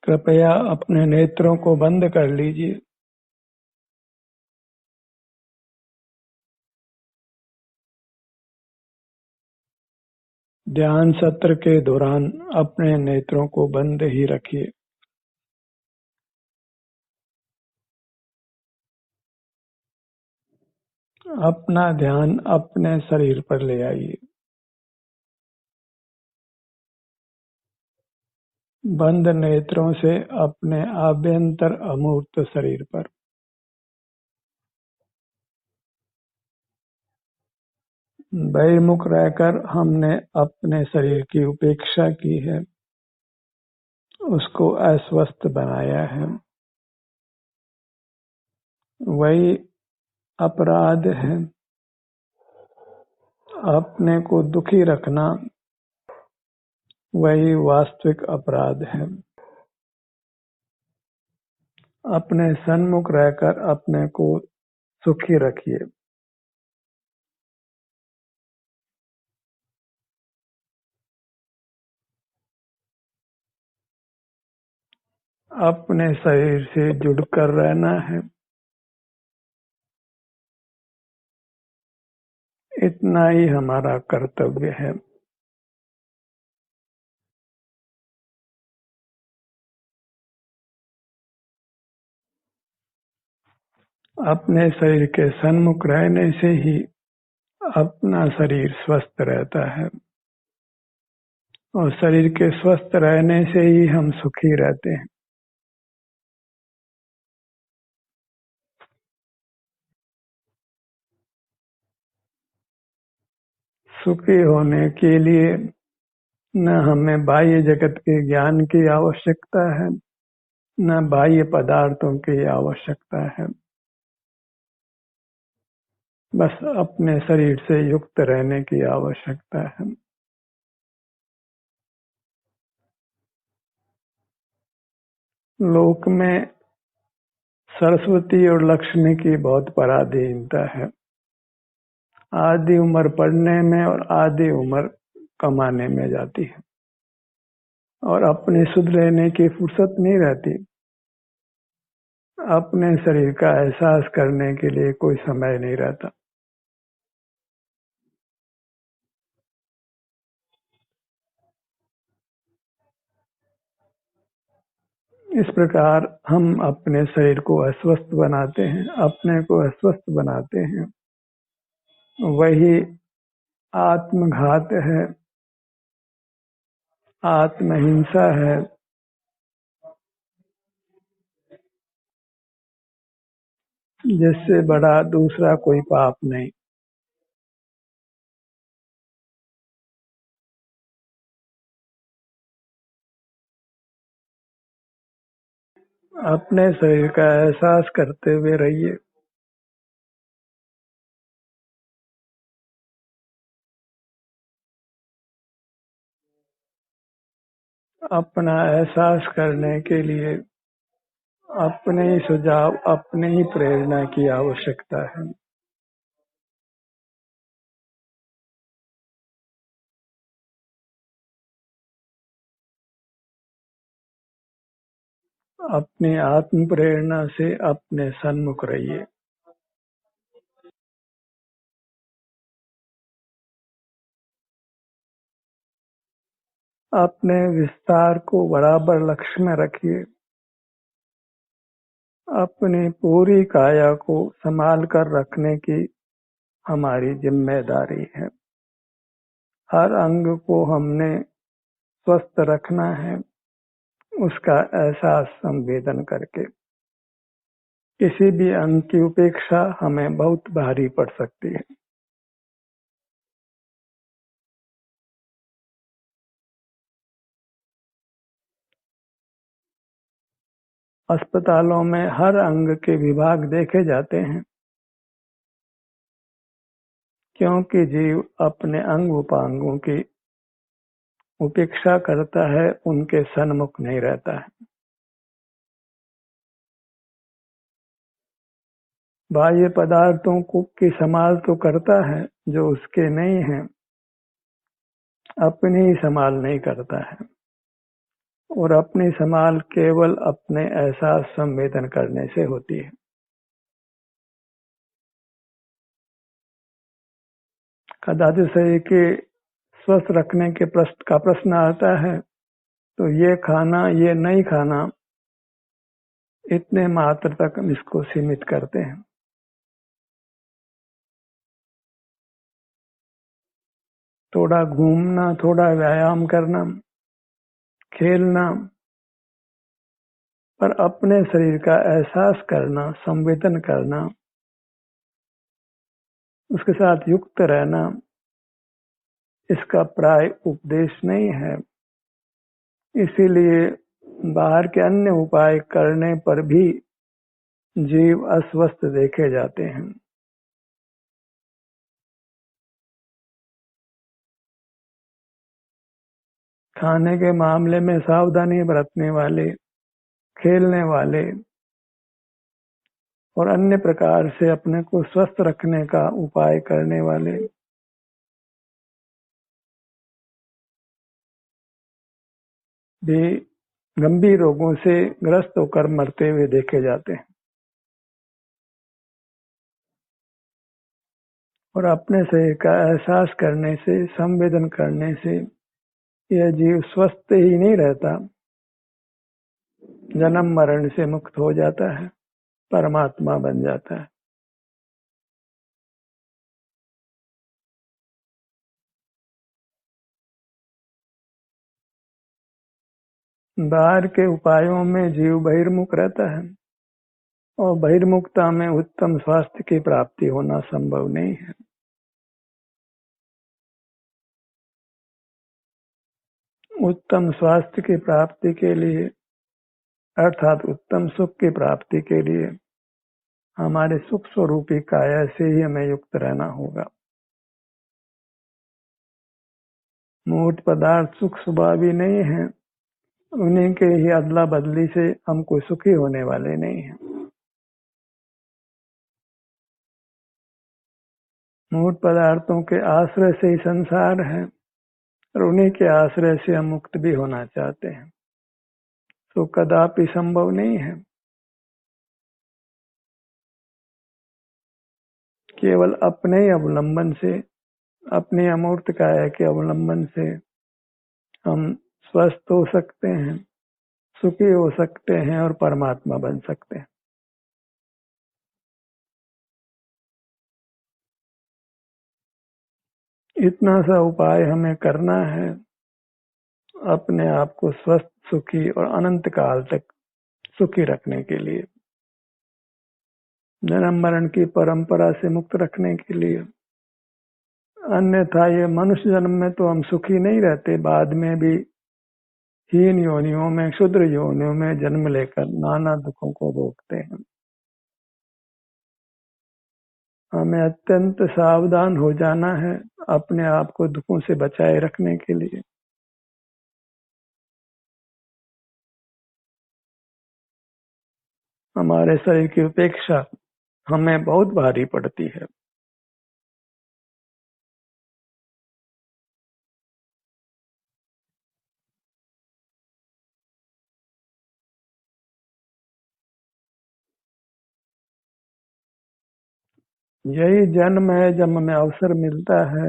कृपया अपने नेत्रों को बंद कर लीजिए। ध्यान सत्र के दौरान अपने नेत्रों को बंद ही रखिए। अपना ध्यान अपने शरीर पर ले आइए। बंद नेत्रों से अपने आभ्यंतर अमूर्त शरीर पर। बहिर्मुख रहकर हमने अपने शरीर की उपेक्षा की है, उसको अस्वस्थ बनाया है। वही अपराध है। अपने को दुखी रखना वही वास्तविक अपराध है। अपने सन्मुख रहकर अपने को सुखी रखिए। अपने शरीर से जुड़कर रहना है, इतना ही हमारा कर्तव्य है। अपने शरीर के सन्मुख रहने से ही अपना शरीर स्वस्थ रहता है और शरीर के स्वस्थ रहने से ही हम सुखी रहते हैं। सुखी होने के लिए न हमें बाह्य जगत के ज्ञान की आवश्यकता है, न बाह्य पदार्थों की आवश्यकता है। बस अपने शरीर से युक्त रहने की आवश्यकता है। लोक में सरस्वती और लक्ष्मी की बहुत पराधीनता है। आधी उम्र पढ़ने में और आधी उम्र कमाने में जाती है और अपने शुद्ध रहने की फुर्सत नहीं रहती। अपने शरीर का एहसास करने के लिए कोई समय नहीं रहता। इस प्रकार हम अपने शरीर को अस्वस्थ बनाते हैं, अपने को अस्वस्थ बनाते हैं। वही आत्मघात है, आत्महिंसा है। जिससे बड़ा दूसरा कोई पाप नहीं। अपने शरीर का एहसास करते हुए रहिए। अपना एहसास करने के लिए अपने ही सुझाव, अपने ही प्रेरणा की आवश्यकता है। अपनी आत्म प्रेरणा से अपने सन्मुख रहिए। अपने विस्तार को बराबर लक्ष्य में रखिए। अपनी पूरी काया को संभाल कर रखने की हमारी जिम्मेदारी है। हर अंग को हमने स्वस्थ रखना है, उसका एहसास संवेदन करके। किसी भी अंग की उपेक्षा हमें बहुत भारी पड़ सकती है। अस्पतालों में हर अंग के विभाग देखे जाते हैं, क्योंकि जीव अपने अंग उपांगों की उपेक्षा करता है, उनके सन्मुख नहीं रहता है। बाह्य पदार्थों को की संभाल तो करता है, जो उसके नहीं है अपनी ही संभाल नहीं करता है। और अपनी संभाल केवल अपने एहसास संवेदन करने से होती है। कदाचित शरीर के स्वस्थ रखने के प्रश्न आता है तो ये खाना ये नहीं खाना, इतने मात्र तक हम इसको सीमित करते हैं। थोड़ा घूमना, थोड़ा व्यायाम करना, खेलना, पर अपने शरीर का एहसास करना, संवेदन करना, उसके साथ युक्त रहना, इसका प्राय उपदेश नहीं है। इसीलिए बाहर के अन्य उपाय करने पर भी जीव अस्वस्थ देखे जाते हैं। खाने के मामले में सावधानी बरतने वाले, खेलने वाले और अन्य प्रकार से अपने को स्वस्थ रखने का उपाय करने वाले भी गंभीर रोगों से ग्रस्त होकर मरते हुए देखे जाते हैं। और अपने शरीर का एहसास करने से, संवेदन करने से यह जीव स्वस्थ ही नहीं रहता, जन्म मरण से मुक्त हो जाता है, परमात्मा बन जाता है। बाहर के उपायों में जीव बहिर्मुख रहता है और बहिर्मुखता में उत्तम स्वास्थ्य की प्राप्ति होना संभव नहीं है। उत्तम स्वास्थ्य की प्राप्ति के लिए अर्थात उत्तम सुख की प्राप्ति के लिए हमारे सुख स्वरूपी काया से ही हमें युक्त रहना होगा। मूर्त पदार्थ सुख स्वभावी नहीं है, उन्हीं के ही अदला बदली से हम कोई सुखी होने वाले नहीं हैं। मूर्त पदार्थों के आश्रय से ही संसार है और उन्हीं के आश्रय से हम मुक्त भी होना चाहते हैं, तो कदापि संभव नहीं है। केवल अपने ही अवलंबन से, अपने अमूर्त काया के अवलंबन से हम स्वस्थ हो सकते हैं, सुखी हो सकते हैं और परमात्मा बन सकते हैं। इतना सा उपाय हमें करना है अपने आप को स्वस्थ, सुखी और अनंत काल तक सुखी रखने के लिए, जन्म मरण की परंपरा से मुक्त रखने के लिए। अन्यथा ये मनुष्य जन्म में तो हम सुखी नहीं रहते, बाद में भी हीन योनियों में, क्षुद्र योनियों में जन्म लेकर नाना दुखों को भोगते हैं। हमें अत्यंत सावधान हो जाना है अपने आप को दुखों से बचाए रखने के लिए। हमारे शरीर की उपेक्षा हमें बहुत भारी पड़ती है। यही जन्म है जब हमें अवसर मिलता है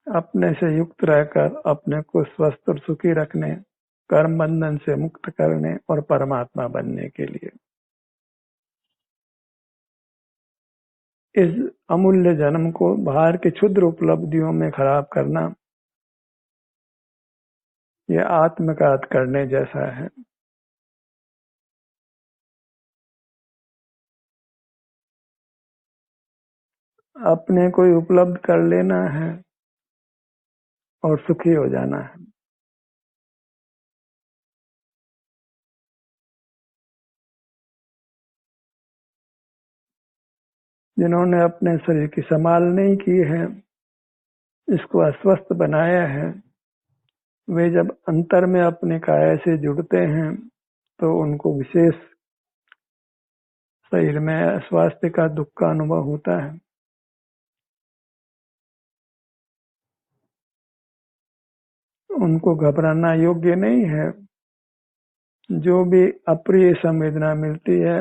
अपने से युक्त रहकर अपने को स्वस्थ और सुखी रखने, कर्म बंधन से मुक्त करने और परमात्मा बनने के लिए। इस अमूल्य जन्म को बाहर की क्षुद्र उपलब्धियों में खराब करना यह आत्मघात करने जैसा है। अपने को ही उपलब्ध कर लेना है और सुखी हो जाना है। जिन्होंने अपने शरीर की संभाल नहीं की है, इसको अस्वस्थ बनाया है, वे जब अंतर में अपने काया से जुड़ते हैं तो उनको विशेष शरीर में स्वास्थ्य का दुख का अनुभव होता है। उनको घबराना योग्य नहीं है। जो भी अप्रिय संवेदना मिलती है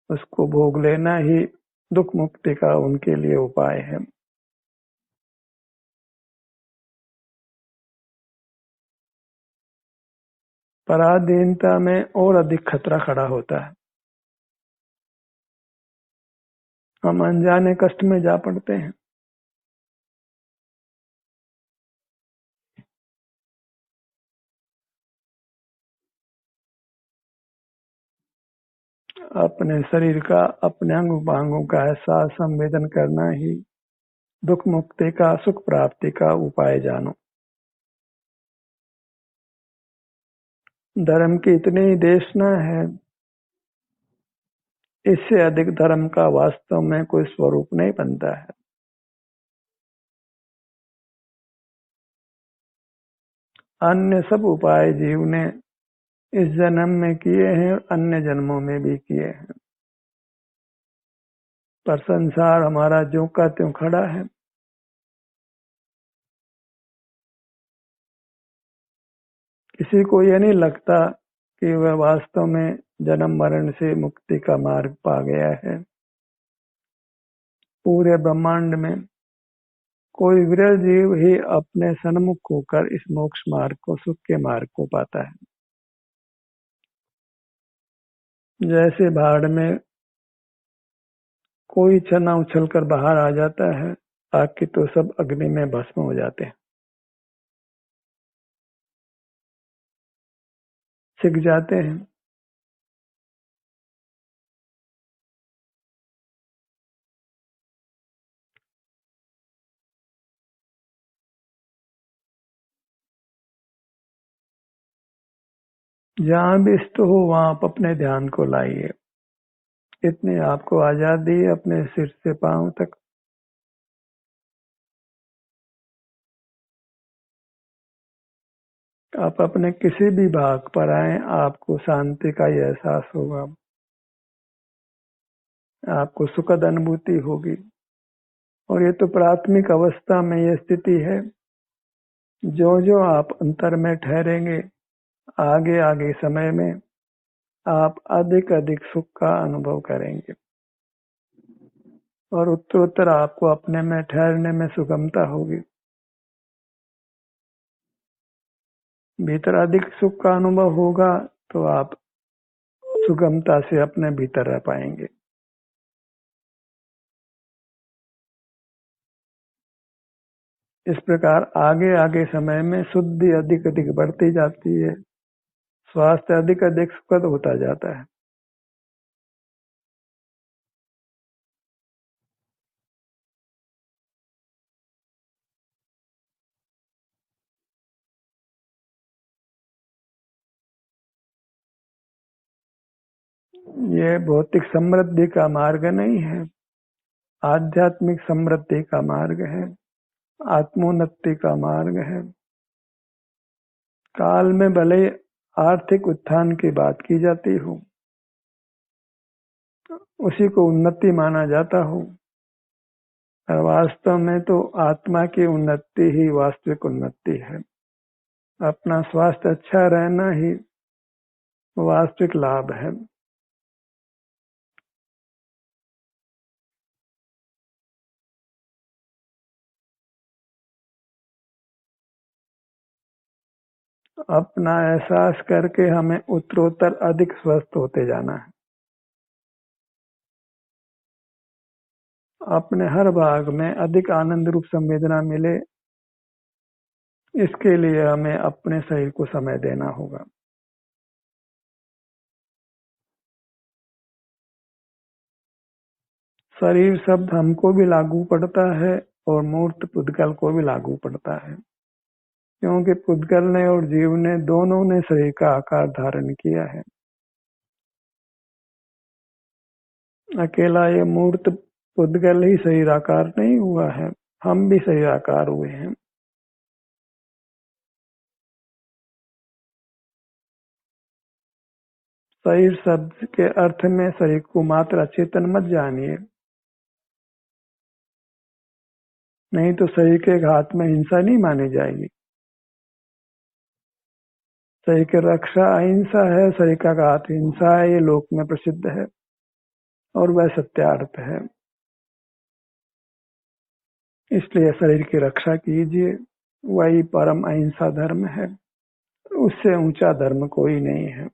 उसको भोग लेना ही दुख मुक्ति का उनके लिए उपाय है। पराधीनता में और अधिक खतरा खड़ा होता है। हम अनजाने कष्ट में जा पड़ते हैं। अपने शरीर का, अपने अंग उपांगों का एहसास संवेदन करना ही दुख मुक्ति का, सुख प्राप्ति का उपाय जानो। धर्म की इतनी देशना है, इससे अधिक धर्म का वास्तव में कोई स्वरूप नहीं बनता है। अन्य सब उपाय जीव ने इस जन्म में किए हैं, अन्य जन्मों में भी किए हैं, पर संसार हमारा ज्यों का त्यों खड़ा है। किसी को यह नहीं लगता कि वह वास्तव में जन्म मरण से मुक्ति का मार्ग पा गया है। पूरे ब्रह्मांड में कोई विरल जीव ही अपने सन्मुख होकर इस मोक्ष मार्ग को, सुख के मार्ग को पाता है। जैसे भाड़ में कोई चना उछलकर बाहर आ जाता है, बाकी तो सब अग्नि में भस्म हो जाते हैं, सिक जाते हैं। जहां भी स्थित हो वहां आप अपने ध्यान को लाइए। इतनी आपको आजादी है अपने सिर से पांव तक। आप अपने किसी भी भाग पर आए, आपको शांति का ही एहसास होगा, आपको सुखद अनुभूति होगी। और ये तो प्राथमिक अवस्था में ये स्थिति है। जो जो आप अंतर में ठहरेंगे, आगे आगे समय में आप अधिक अधिक सुख का अनुभव करेंगे और उत्तरोत्तर आपको अपने में ठहरने में सुगमता होगी। भीतर अधिक सुख का अनुभव होगा तो आप सुगमता से अपने भीतर रह पाएंगे। इस प्रकार आगे आगे समय में शुद्धि अधिक अधिक बढ़ती जाती है, स्वास्थ्य अधिक अधिक सुखद होता जाता है। ये भौतिक समृद्धि का मार्ग नहीं है, आध्यात्मिक समृद्धि का मार्ग है, आत्मोन्नति का मार्ग है। काल में भले आर्थिक उत्थान की बात की जाती हो, उसी को उन्नति माना जाता हो, और वास्तव में तो आत्मा की उन्नति ही वास्तविक उन्नति है। अपना स्वास्थ्य अच्छा रहना ही वास्तविक लाभ है। अपना एहसास करके हमें उत्तरोत्तर अधिक स्वस्थ होते जाना है। अपने हर भाग में अधिक आनंद रूप संवेदना मिले, इसके लिए हमें अपने शरीर को समय देना होगा। शरीर शब्द हमको भी लागू पड़ता है और मूर्त पुद्गल को भी लागू पड़ता है, क्योंकि पुद्गल ने और जीव ने दोनों ने शरीर का आकार धारण किया है। अकेला ये मूर्त पुद्गल ही शरीर आकार नहीं हुआ है, हम भी शरीर आकार हुए हैं। शरीर शब्द के अर्थ में शरीर को मात्र अचेतन मत जानिए, नहीं तो शरीर के हाथ में हिंसा नहीं मानी जाएगी। शरीर की रक्षा अहिंसा है, शरीर का घात हिंसा है, ये लोक में प्रसिद्ध है और वह सत्यार्थ है। इसलिए शरीर की रक्षा कीजिए, वही परम अहिंसा धर्म है, उससे ऊंचा धर्म कोई नहीं है।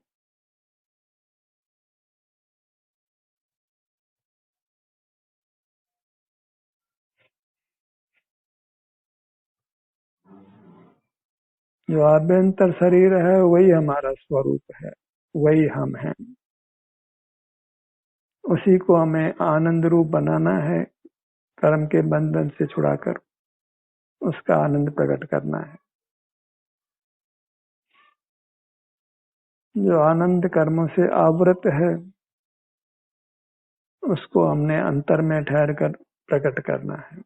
जो आभ्यंतर शरीर है वही हमारा स्वरूप है, वही हम हैं। उसी को हमें आनंद रूप बनाना है, कर्म के बंधन से छुड़ाकर उसका आनंद प्रकट करना है। जो आनंद कर्मों से आवृत है उसको हमने अंतर में ठहर कर प्रकट करना है।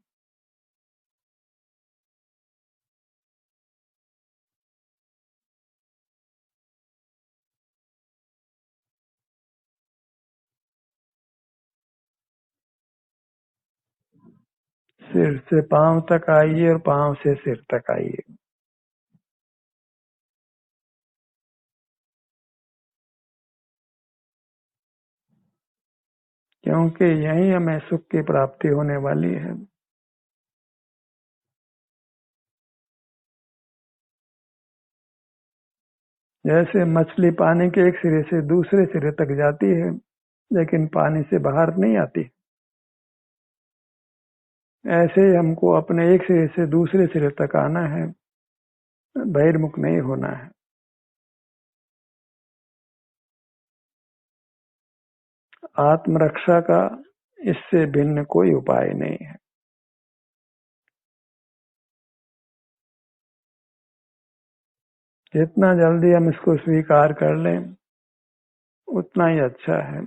सिर से पांव तक आइए और पांव से सिर तक आइए। क्योंकि यही हमें सुख की प्राप्ति होने वाली है। जैसे मछली पानी के एक सिरे से दूसरे सिरे तक जाती है लेकिन पानी से बाहर नहीं आती, ऐसे ही हमको अपने एक सिरे से दूसरे सिरे तक आना है, बहिर्मुख नहीं होना है। आत्मरक्षा का इससे भिन्न कोई उपाय नहीं है। जितना जल्दी हम इसको स्वीकार कर लें उतना ही अच्छा है।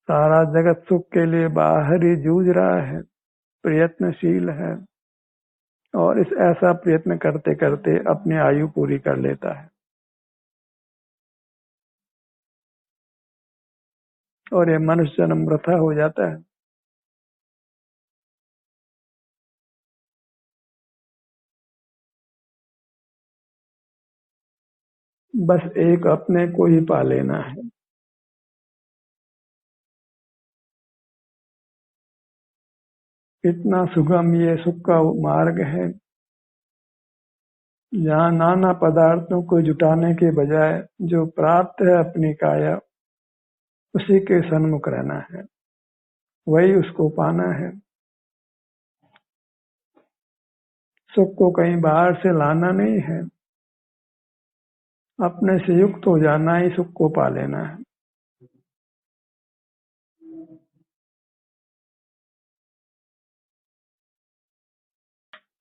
सारा जगत सुख के लिए बाहर ही जूझ रहा है, प्रयत्नशील है और इस ऐसा प्रयत्न करते करते अपनी आयु पूरी कर लेता है और ये मनुष्य जन्म वृथा हो जाता है। बस एक अपने को ही पा लेना है। इतना सुगम ये सुख का मार्ग है जहाँ नाना पदार्थों को जुटाने के बजाय जो प्राप्त है अपनी काया उसी के सन्मुख रहना है, वही उसको पाना है। सुख को कहीं बाहर से लाना नहीं है, अपने से युक्त हो जाना ही सुख को पा लेना है।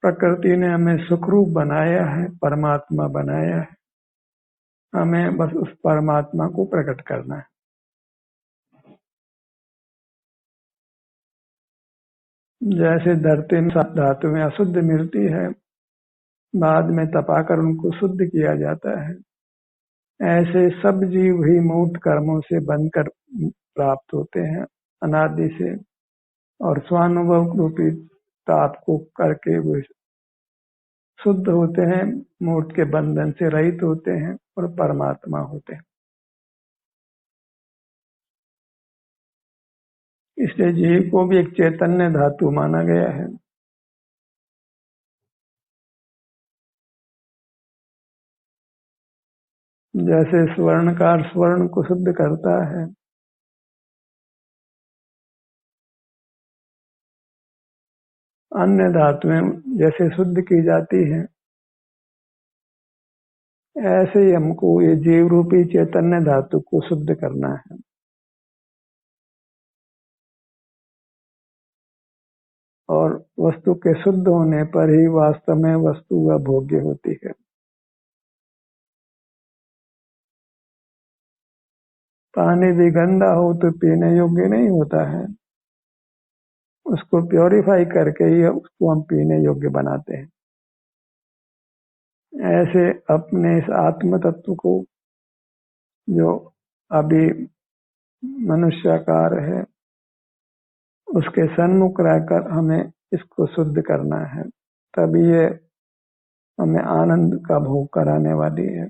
प्रकृति ने हमें सुखरूप बनाया है, परमात्मा बनाया है, हमें बस उस परमात्मा को प्रकट करना है। जैसे धरती में धातुएं अशुद्ध मिलती है, बाद में तपाकर उनको शुद्ध किया जाता है, ऐसे सब जीव ही मूर्त कर्मों से बनकर प्राप्त होते हैं अनादि से, और स्वानुभव रूपी ताप को करके वो शुद्ध होते हैं, मूर्त के बंधन से रहित होते हैं और परमात्मा होते हैं। इसलिए जीव को भी एक चैतन्य धातु माना गया है। जैसे स्वर्णकार स्वर्ण को शुद्ध करता है, अन्य धातुएं जैसे शुद्ध की जाती हैं, ऐसे ही हमको ये जीव रूपी चैतन्य धातु को शुद्ध करना है। और वस्तु के शुद्ध होने पर ही वास्तव में वस्तु व भोग्य होती है। पानी भी गंदा हो तो पीने योग्य नहीं होता है, उसको प्योरीफाई करके ही उसको हम पीने योग्य बनाते हैं। ऐसे अपने इस आत्म तत्व को जो अभी मनुष्याकार है उसके सन्मुख रहकर हमें इसको शुद्ध करना है, तभी ये हमें आनंद का भोग कराने वाली है।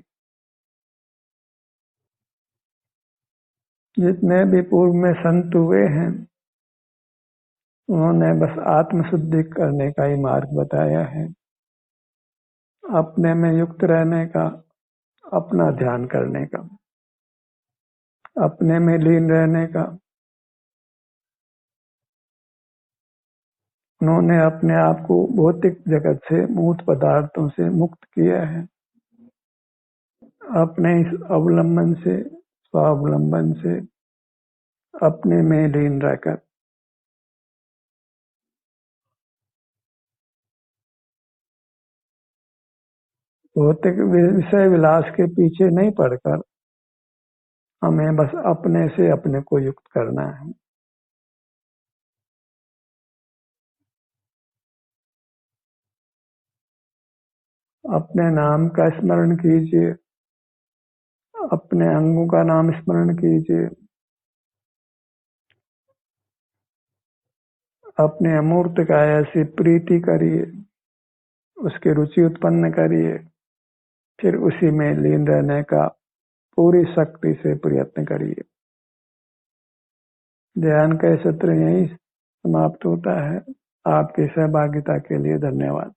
जितने भी पूर्व में संत हुए हैं उन्होंने बस आत्मशुद्धि करने का ही मार्ग बताया है, अपने में युक्त रहने का, अपना ध्यान करने का, अपने में लीन रहने का। उन्होंने अपने आप को भौतिक जगत से, मूर्त पदार्थों से मुक्त किया है। अपने इस अवलंबन से, स्वावलंबन से अपने में लीन रहकर भौतिक विषय विलास के पीछे नहीं पड़कर हमें बस अपने से अपने को युक्त करना है। अपने नाम का स्मरण कीजिए, अपने अंगों का नाम स्मरण कीजिए, अपने अमूर्त का ऐसी प्रीति करिए, उसकी रुचि उत्पन्न करिए, फिर उसी में लीन रहने का पूरी शक्ति से प्रयत्न करिए। ध्यान का सत्र यहीं समाप्त होता है। आपकी सहभागिता के लिए धन्यवाद।